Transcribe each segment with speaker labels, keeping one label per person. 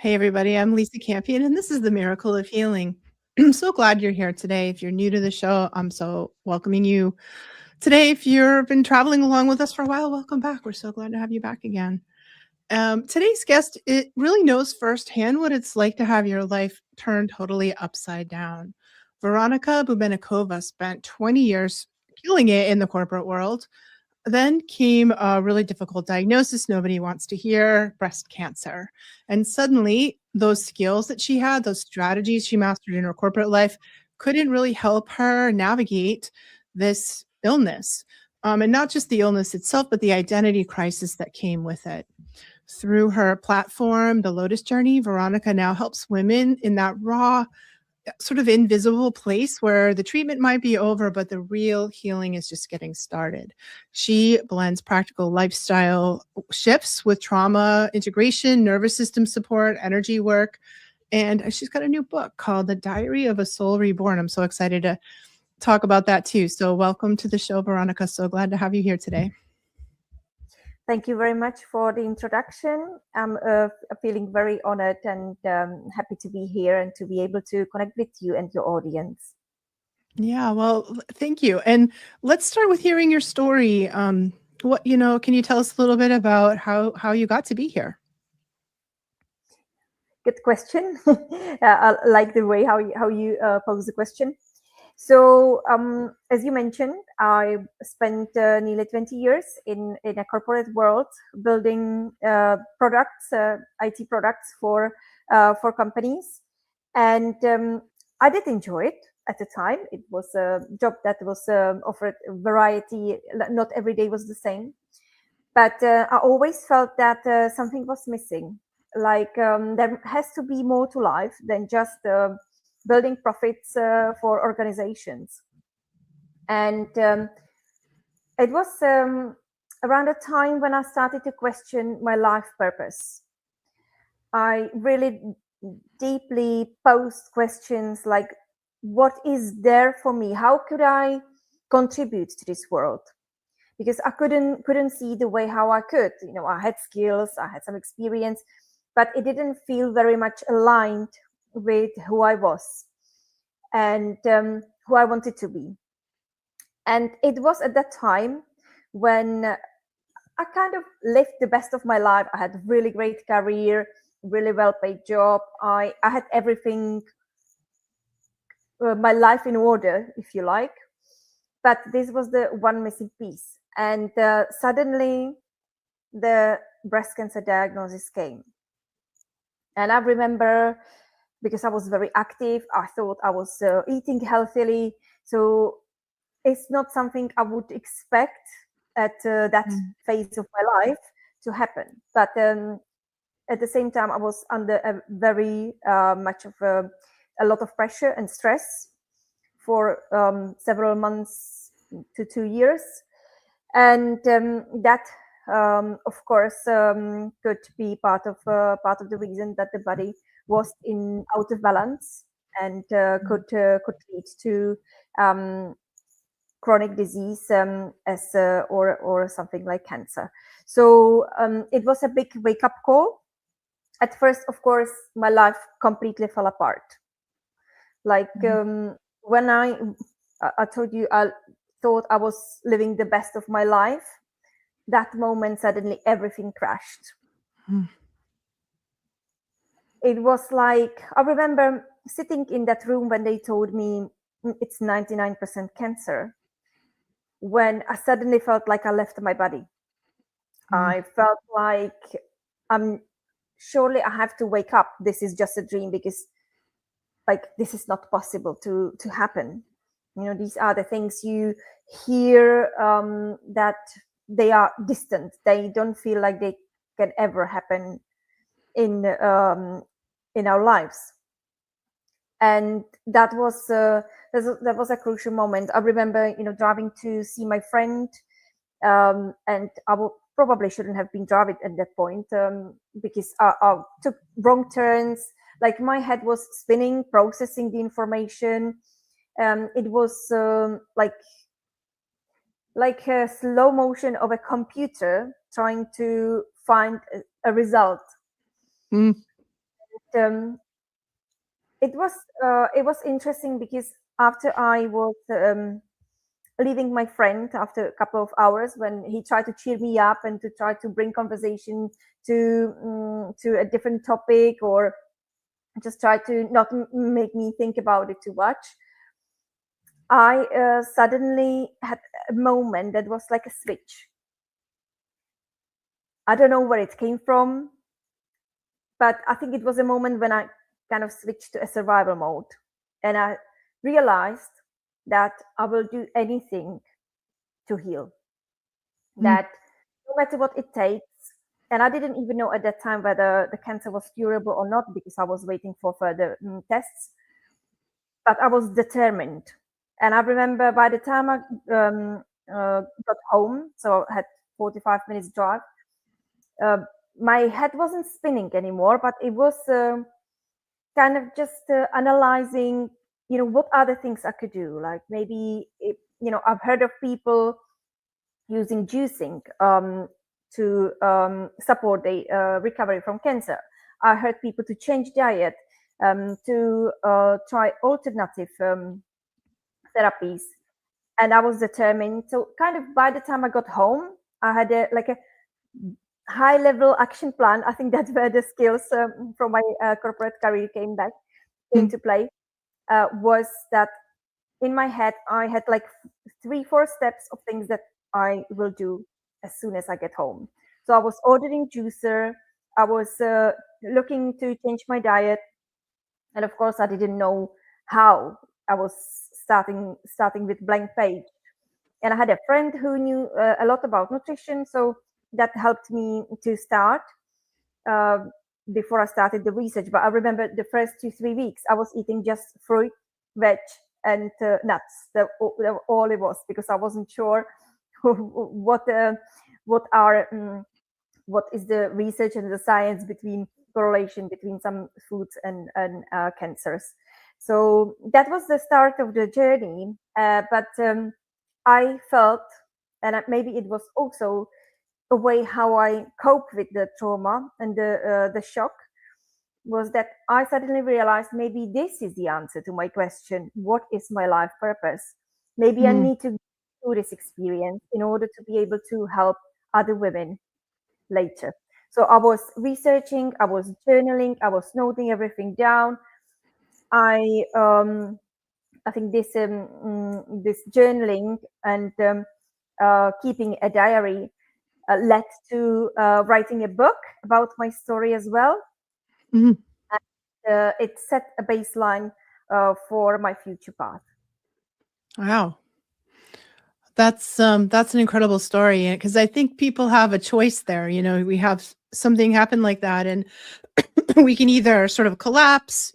Speaker 1: Hey, everybody, I'm Lisa Campion, and this is the Miracle of Healing. I'm so glad you're here today. If you're new to the show, I'm so welcoming you today. If you've been traveling along with us for a while, welcome back. We're so glad to have you back again. Today's guest, it really knows firsthand what it's like to have your life turned totally upside down. Veronika Bubenickova spent 20 years killing it in the corporate world. Then came a really difficult diagnosis nobody wants to hear, breast cancer. And suddenly, those skills that she had, those strategies she mastered in her corporate life, couldn't really help her navigate this illness. And not just the illness itself, but the identity crisis that came with it. Through her platform, the Lotus Journey, Veronika now helps women in that raw, sort of invisible place where the treatment might be over, but the real healing is just getting started. She blends practical lifestyle shifts with trauma integration, nervous system support, energy work. And she's got a new book called The Diary of a Soul Reborn. I'm so excited to talk about that too. So welcome to the show, Veronika. So glad to have you here today.
Speaker 2: Thank you very much for the introduction. I'm feeling very honored and happy to be here and to be able to connect with you and your audience.
Speaker 1: Yeah, well, thank you. And let's start with hearing your story. Can you tell us a little bit about how you got to be here?
Speaker 2: Good question. I like the way how you pose the question. So, as you mentioned, I spent nearly 20 years in a corporate world building products, IT products for companies, and I did enjoy it at the time. It was a job that was offered a variety. Not every day was the same, but I always felt that something was missing. Like there has to be more to life than just building profits for organizations. And it was around a time when I started to question my life purpose. I really deeply posed questions like, what is there for me? How could I contribute to this world? Because I couldn't see the way how I could. I had skills, I had some experience, but it didn't feel very much aligned with who I was and who I wanted to be. And it was at that time when I kind of lived the best of my life. I had a really great career, really well-paid job. I had everything, my life in order, if you like. But this was the one missing piece. And suddenly the breast cancer diagnosis came. And I remember, because I was very active, I thought I was eating healthily. So it's not something I would expect at that phase of my life to happen. But at the same time, I was under a very much of a lot of pressure and stress for several months to 2 years. And that, of course, could be part of the reason that the body was out of balance and could lead to chronic disease or something like cancer. So it was a big wake-up call. At first, of course, my life completely fell apart. Like when I told you I thought I was living the best of my life, that moment suddenly everything crashed. It was like, I remember sitting in that room when they told me it's 99% cancer, when I suddenly felt like I left my body. I felt like surely I have to wake up. This is just a dream, because like this is not possible to happen. These are the things you hear that they are distant. They don't feel like they can ever happen in our lives. And that was a crucial moment. I remember, driving to see my friend, and I probably shouldn't have been driving at that point because I took wrong turns. Like my head was spinning, processing the information. It was like a slow motion of a computer trying to find a result.
Speaker 1: Mm.
Speaker 2: It was interesting because after I was leaving my friend after a couple of hours, when he tried to cheer me up and to try to bring conversation to a different topic, or just try to not make me think about it too much, I suddenly had a moment that was like a switch. I don't know where it came from, but I think it was a moment when I kind of switched to a survival mode, and I realized that I will do anything to heal.
Speaker 1: Mm.
Speaker 2: That no matter what it takes, and I didn't even know at that time whether the cancer was curable or not, because I was waiting for further tests, but I was determined. And I remember by the time I got home, so I had 45 minutes drive, my head wasn't spinning anymore, but it was kind of just analyzing, what other things I could do. Like maybe, I've heard of people using juicing to support the recovery from cancer. I heard people to change diet, to try alternative therapies, and I was determined. So kind of by the time I got home, I had a high level action plan. I think that's where the skills from my corporate career came
Speaker 1: Mm.
Speaker 2: to play. Was that in my head I had like 3-4 steps of things that I will do as soon as I get home. So I was ordering juicer, I was looking to change my diet, and of course I didn't know how. I was starting with blank page, and I had a friend who knew a lot about nutrition, so that helped me to start uh, before I started the research. But I remember the first 2-3 weeks I was eating just fruit, veg, and nuts. That were all it was, because I wasn't sure what what is the research and the science between correlation between some foods and cancers. So that was the start of the journey. But I felt, and maybe it was also a way how I cope with the trauma and the shock, was that I suddenly realized maybe this is the answer to my question: what is my life purpose? Maybe I
Speaker 1: Mm.
Speaker 2: need to go through this experience in order to be able to help other women later. So I was researching, I was journaling, I was noting everything down. I think this journaling and keeping a diary led to writing a book about my story as well.
Speaker 1: Mm.
Speaker 2: It set a baseline for my future path.
Speaker 1: Wow. That's an incredible story, because I think people have a choice there. We have something happen like that, and we can either sort of collapse,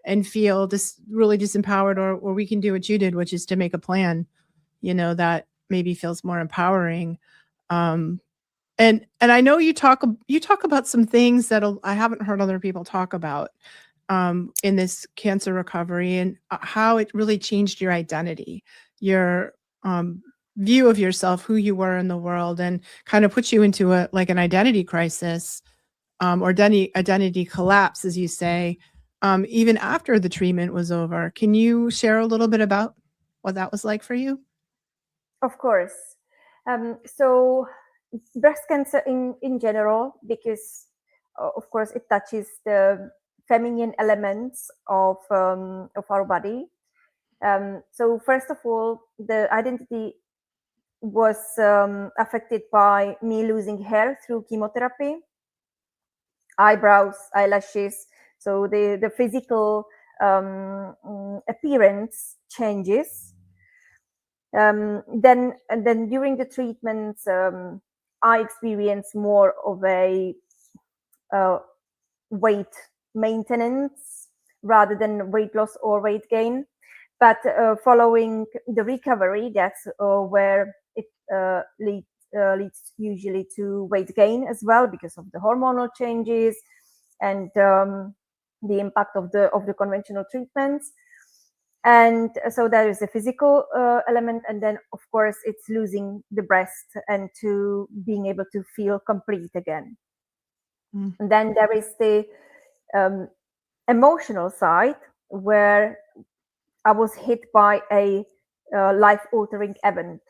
Speaker 1: and feel really disempowered, or we can do what you did, which is to make a plan, that maybe feels more empowering. Um, and I know you talk about some things that I haven't heard other people talk about in this cancer recovery, and how it really changed your identity, your um, view of yourself, who you were in the world, and kind of put you into an identity crisis, or identity collapse, as you say, even after the treatment was over. Can you share a little bit about what that was like for you?
Speaker 2: Of course. So breast cancer in general, because of course it touches the feminine elements of our body. So first of all, the identity was affected by me losing hair through chemotherapy, eyebrows, eyelashes. So the physical appearance changes. Then during the treatments, I experienced more of a uh, weight maintenance rather than weight loss or weight gain. But following the recovery, that's where it leads usually to weight gain as well, because of the hormonal changes and the impact of the conventional treatments. And so there is a physical element, and then of course it's losing the breast and to being able to feel complete again. And then there is the emotional side, where I was hit by a life-altering event,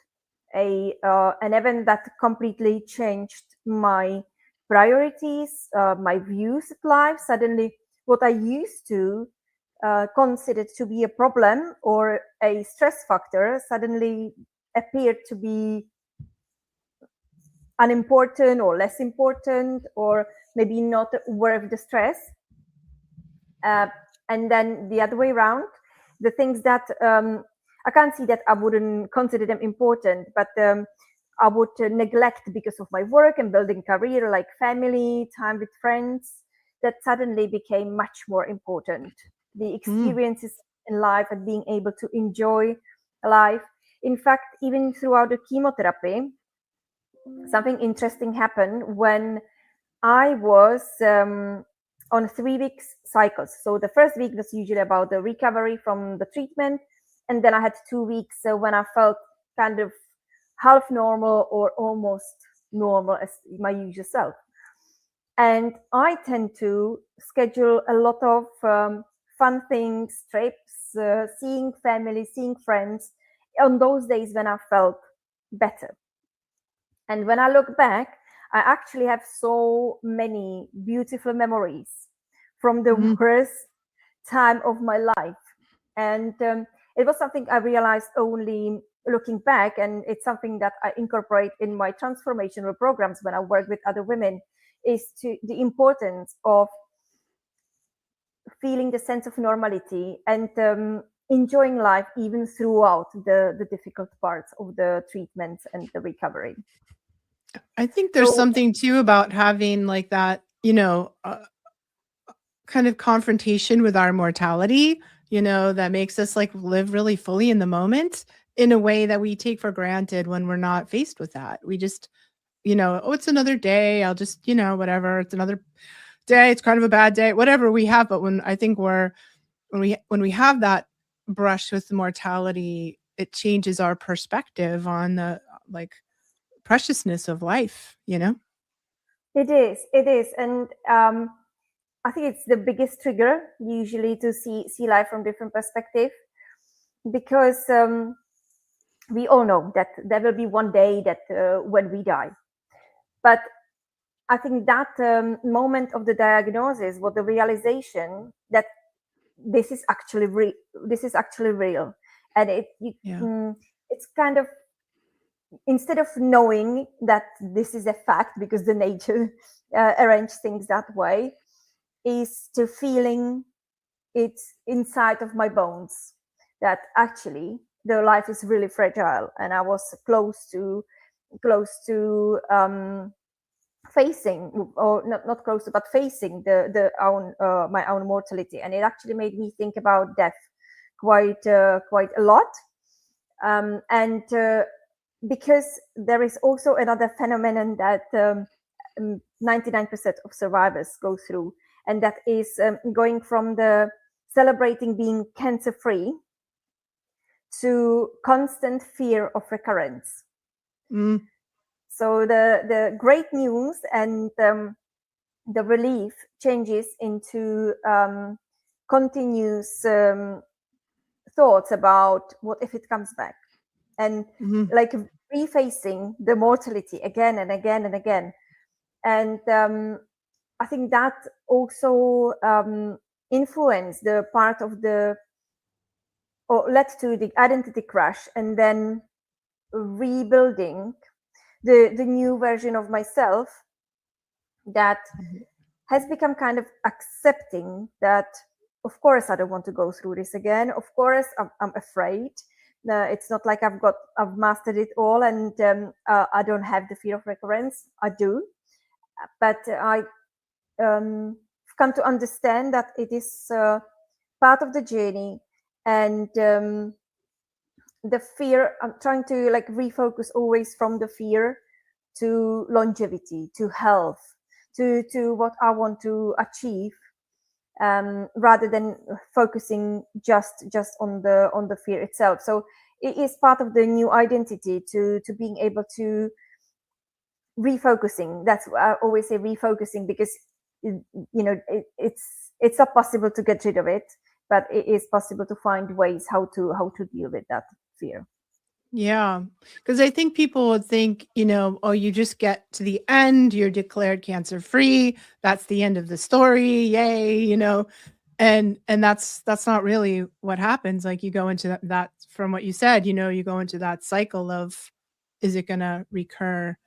Speaker 2: an event that completely changed my priorities, my views of life. Suddenly, what I used to consider to be a problem or a stress factor suddenly appeared to be unimportant or less important, or maybe not worth the stress. And then the other way around, the things that I can't see that I wouldn't consider them important, but I would neglect because of my work and building career, like family, time with friends, that suddenly became much more important. The experiences in life and being able to enjoy life. In fact, even throughout the chemotherapy, something interesting happened when I was on 3 weeks cycles. So the first week was usually about the recovery from the treatment. And then I had 2 weeks when I felt kind of half normal or almost normal as my usual self. And I tend to schedule a lot of fun things, trips, seeing family, seeing friends on those days when I felt better. And when I look back, I actually have so many beautiful memories from the worst time of my life. And it was something I realized only looking back. And it's something that I incorporate in my transformational programs when I work with other women, is to the importance of feeling the sense of normality and enjoying life even throughout the difficult parts of the treatments and the recovery.
Speaker 1: I think there's something too about having like that, kind of confrontation with our mortality, that makes us like live really fully in the moment in a way that we take for granted when we're not faced with that. We just, oh, it's another day. I'll just, whatever. It's another day. It's kind of a bad day, whatever we have. But when I think when we have that brush with mortality, it changes our perspective on the like preciousness of life,
Speaker 2: It is. And I think it's the biggest trigger usually to see life from different perspective, because we all know that there will be one day that when we die. But I think that moment of the diagnosis was the realization that this is actually real, and it's kind of, instead of knowing that this is a fact because the nature arranged things that way, is to feeling it inside of my bones that actually the life is really fragile, and I was close to facing, or not close to, but facing my own mortality. And it actually made me think about death quite a lot. And because there is also another phenomenon that 99% of survivors go through, and that is going from the celebrating being cancer-free to constant fear of recurrence. So the great news and the relief changes into continuous thoughts about what if it comes back, and like refacing the mortality again and again and again. And I think that also influenced the part of or led to the identity crash, and then rebuilding the new version of myself that has become kind of accepting that, of course, I don't want to go through this again. Of course, I'm afraid. It's not like I've mastered it all, and I don't have the fear of recurrence. I do, but I come to understand that it is part of the journey, and the fear, I'm trying to like refocus always from the fear to longevity, to health, to what I want to achieve, rather than focusing just on the fear itself. So it is part of the new identity to being able to refocusing. That's why I always say refocusing, because it's not possible to get rid of it, but it is possible to find ways how to deal with that fear.
Speaker 1: Yeah, because I think people would think, oh, you just get to the end, you're declared cancer free. That's the end of the story. Yay, and that's not really what happens. Like you go into that from what you said, you go into that cycle of, is it going to recur?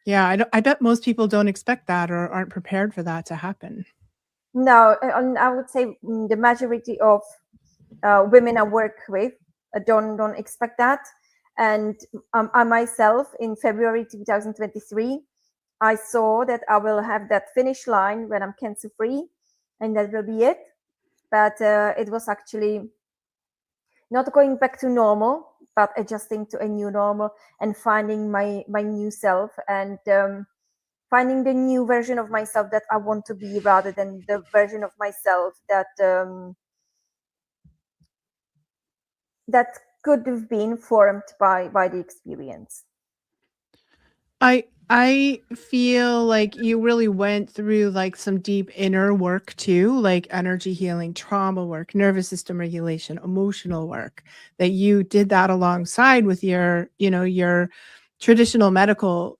Speaker 1: Yeah, I bet most people don't expect that or aren't prepared for that to happen.
Speaker 2: No, I would say the majority of women I work with don't expect that. And I myself, in February 2023, I saw that I will have that finish line when I'm cancer free, and that will be it. But it was actually not going back to normal, but adjusting to a new normal and finding my new self, and finding the new version of myself that I want to be, rather than the version of myself that that could have been formed by the experience.
Speaker 1: I feel like you really went through like some deep inner work too, like energy healing, trauma work, nervous system regulation, emotional work, that you did that alongside with your traditional medical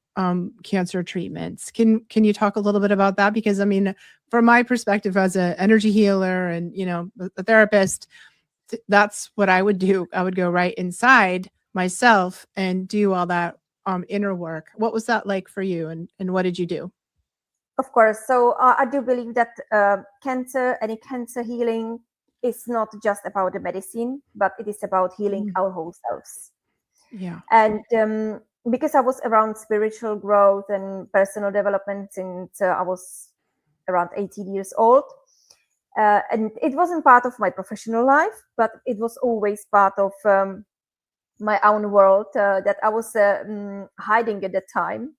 Speaker 1: cancer treatments. Can you talk a little bit about that? Because I mean, from my perspective as an energy healer and a therapist, that's what I would do. I would go right inside myself and do all that inner work. What was that like for you, and what did you do?
Speaker 2: Of course. So I do believe that any cancer healing is not just about the medicine, but it is about healing
Speaker 1: Mm.
Speaker 2: our whole selves.
Speaker 1: Yeah.
Speaker 2: And because I was around spiritual growth and personal development since I was around 18 years old, and it wasn't part of my professional life, but it was always part of my own world that I was hiding at the time.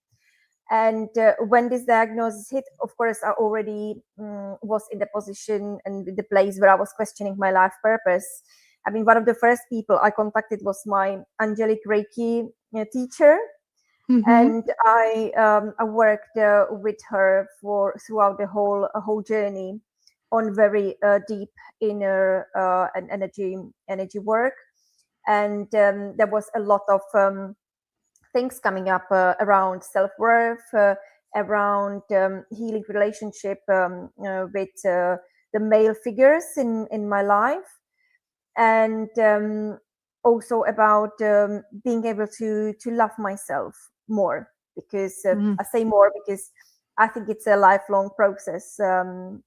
Speaker 2: And when this diagnosis hit, of course, I already was in the position and the place where I was questioning my life purpose. I mean, one of the first people I contacted was my angelic Reiki teacher,
Speaker 1: Mm-hmm.
Speaker 2: and I worked with her throughout the whole journey on very deep inner and energy work. And there was a lot of things coming up around self-worth, around healing relationship with the male figures in my life, and also about being able to love myself more, because
Speaker 1: Mm.
Speaker 2: I say more because I think it's a lifelong process,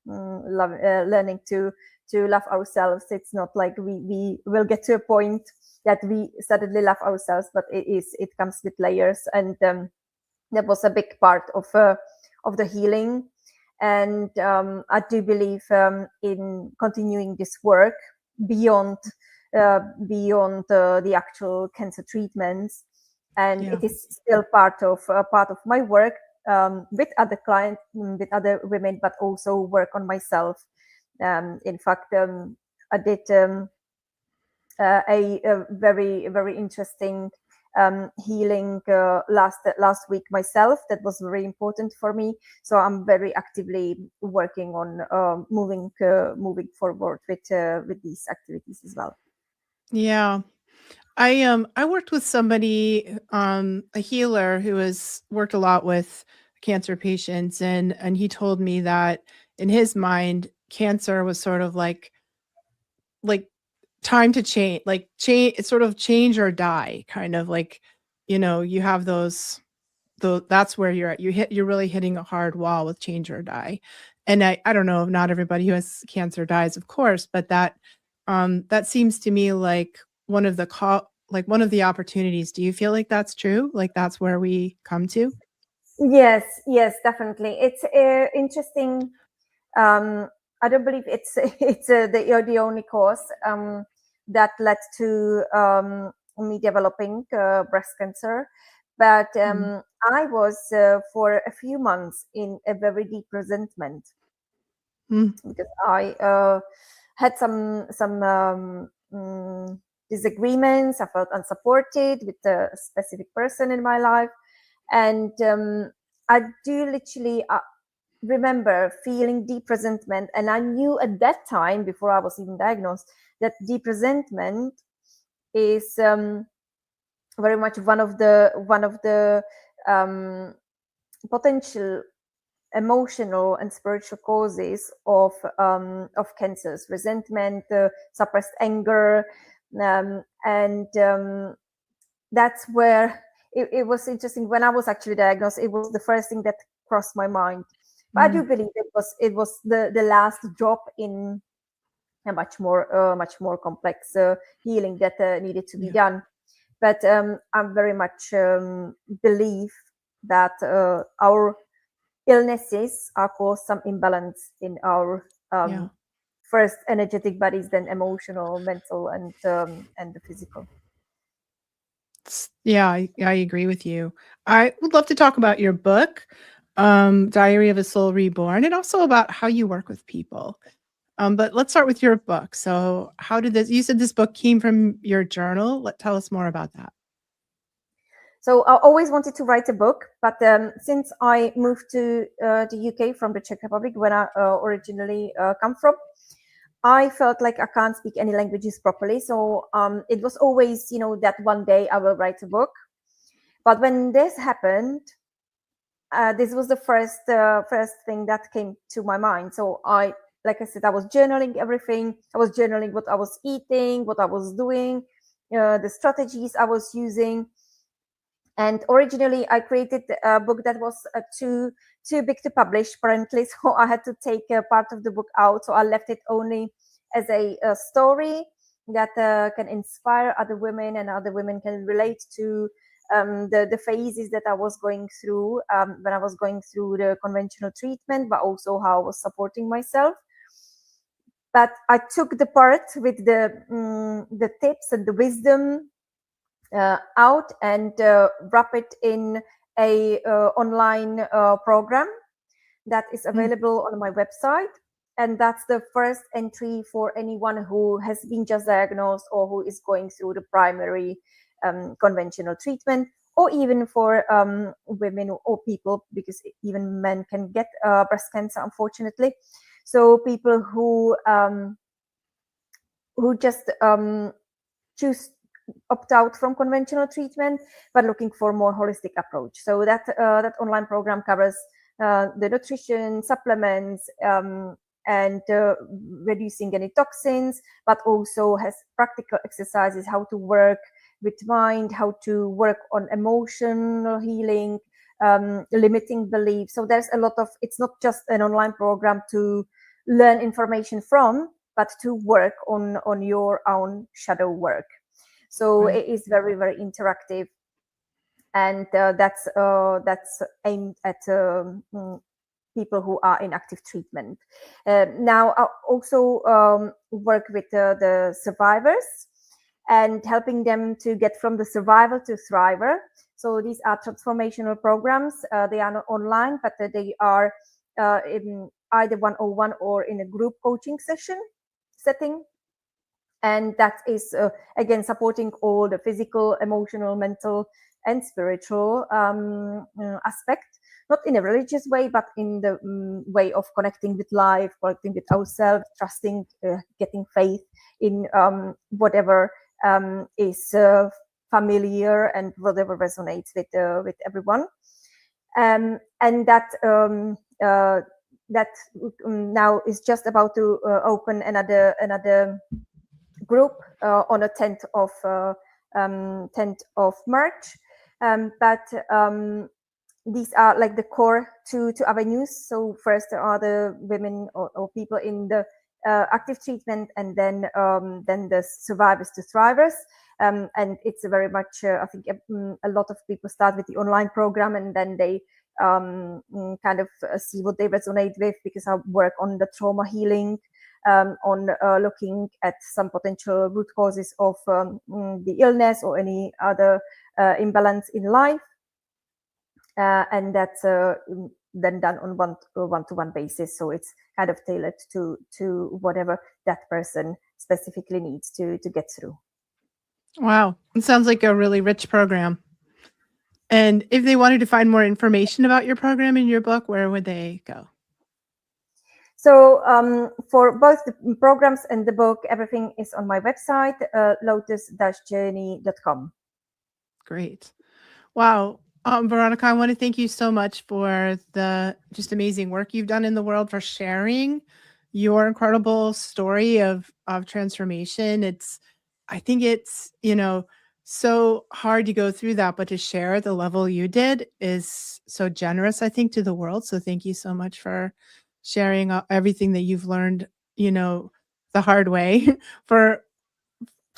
Speaker 2: learning to love ourselves. It's not like we will get to a point that we suddenly love ourselves, but it comes with layers, and that was a big part of the healing. And I do believe in continuing this work beyond the actual cancer treatments, and
Speaker 1: Yeah.
Speaker 2: it is still part of my work with other clients, with other women, but also work on myself. In fact, I did a very interesting healing last week myself. That was very important for me. So I'm very actively working on moving forward with these activities as well.
Speaker 1: Yeah. I worked with somebody, a healer who has worked a lot with cancer patients, and he told me that in his mind, cancer was sort of like time to change, like change, it's sort of change or die, kind of like, you have that's where you're at. You're really hitting a hard wall with change or die. And I don't know if not everybody who has cancer dies, of course, but that seems to me like one of the opportunities. Do you feel like that's true? Like that's where we come to?
Speaker 2: Yes, definitely. It's interesting. I don't believe it's the only cause that led to me developing breast cancer, but
Speaker 1: Mm.
Speaker 2: I was for a few months in a very deep resentment because I had some disagreements. I felt unsupported with a specific person in my life, and I do literally remember feeling deep resentment. And I knew at that time, before I was even diagnosed, that deep resentment is very much one of the potential emotional and spiritual causes of cancers: resentment, suppressed anger, and that's where it was interesting. When I was actually diagnosed, it was the first thing that crossed my mind. But I do believe it was the last drop in a much more complex healing that needed to be done. But I very much believe that our illnesses are caused some imbalance in our first energetic bodies, then emotional, mental, and the physical.
Speaker 1: Yeah, I agree with you. I would love to talk about your book, Diary of a Soul Reborn, and also about how you work with people. But let's start with your book. So how did this, you said this book came from your journal. Tell us more about that.
Speaker 2: So I always wanted to write a book, but since I moved to the UK from the Czech Republic, when I originally come from, I felt like I can't speak any languages properly. So it was always, that one day I will write a book. But when this happened, this was the first thing that came to my mind. So like I said, I was journaling everything. I was journaling what I was eating, what I was doing, the strategies I was using. And originally, I created a book that was too big to publish, apparently. So I had to take part of the book out. So I left it only as a story that can inspire other women, and other women can relate to the phases that I was going through when I was going through the conventional treatment, but also how I was supporting myself. But I took the part with the tips and the wisdom out and wrap it in a online program that is available on my website. And that's the first entry for anyone who has been just diagnosed or who is going through the primary conventional treatment, or even for women or people, because even men can get breast cancer, unfortunately. So people who just choose opt out from conventional treatment, but looking for more holistic approach. So that online program covers the nutrition, supplements, and reducing any toxins, but also has practical exercises, how to work with mind, how to work on emotional healing, limiting beliefs. So there's a lot of, it's not just an online program to learn information from, but to work on your own shadow work. So it is very, very interactive, and that's aimed at people who are in active treatment. Now I also work with the survivors and helping them to get from the survivor to thriver. So these are transformational programs. They are not online, but they are in either 101 or in a group coaching setting. And that is, again, supporting all the physical, emotional, mental, and spiritual aspect, not in a religious way, but in the way of connecting with life, connecting with ourselves, trusting, getting faith in whatever is familiar and whatever resonates with everyone. And that now is just about to open another group on the 10th of March. But these are like the core two avenues. So first there are the women or people in the active treatment, and then the survivors to thrivers. And it's very much, I think a lot of people start with the online program, and then they kind of see what they resonate with, because I work on the trauma healing, on looking at some potential root causes of the illness or any other imbalance in life. And that's then done on one-to-one basis. So it's kind of tailored to whatever that person specifically needs to get through.
Speaker 1: Wow. It sounds like a really rich program. And if they wanted to find more information about your program and your book, where would they go?
Speaker 2: So for both the programs and the book, everything is on my website, lotus-journey.com.
Speaker 1: Great. Wow. Veronika, I want to thank you so much for the just amazing work you've done in the world, for sharing your incredible story of transformation. I think it's, so hard to go through that, but to share at the level you did is so generous, I think, to the world. So thank you so much for sharing everything that you've learned, the hard way to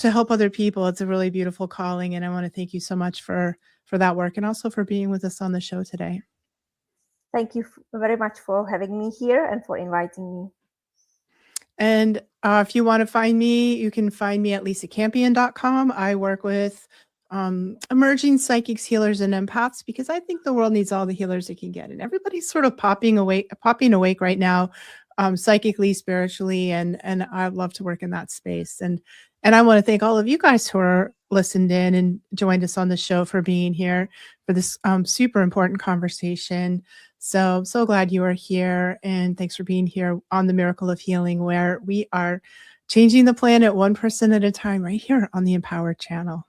Speaker 1: help other people. It's a really beautiful calling. And I want to thank you so much for that work, and also for being with us on the show today.
Speaker 2: Thank you very much for having me here and for inviting me.
Speaker 1: And if you want to find me, you can find me at lisacampion.com. I work with emerging psychics, healers, and empaths, because I think the world needs all the healers it can get. And everybody's sort of popping awake right now, psychically, spiritually, and I'd love to work in that space. And I want to thank all of you guys who are listened in and joined us on the show, for being here for this super important conversation. So glad you are here, and thanks for being here on the Miracle of Healing, where we are changing the planet 1% at a time, right here on the Empowered channel.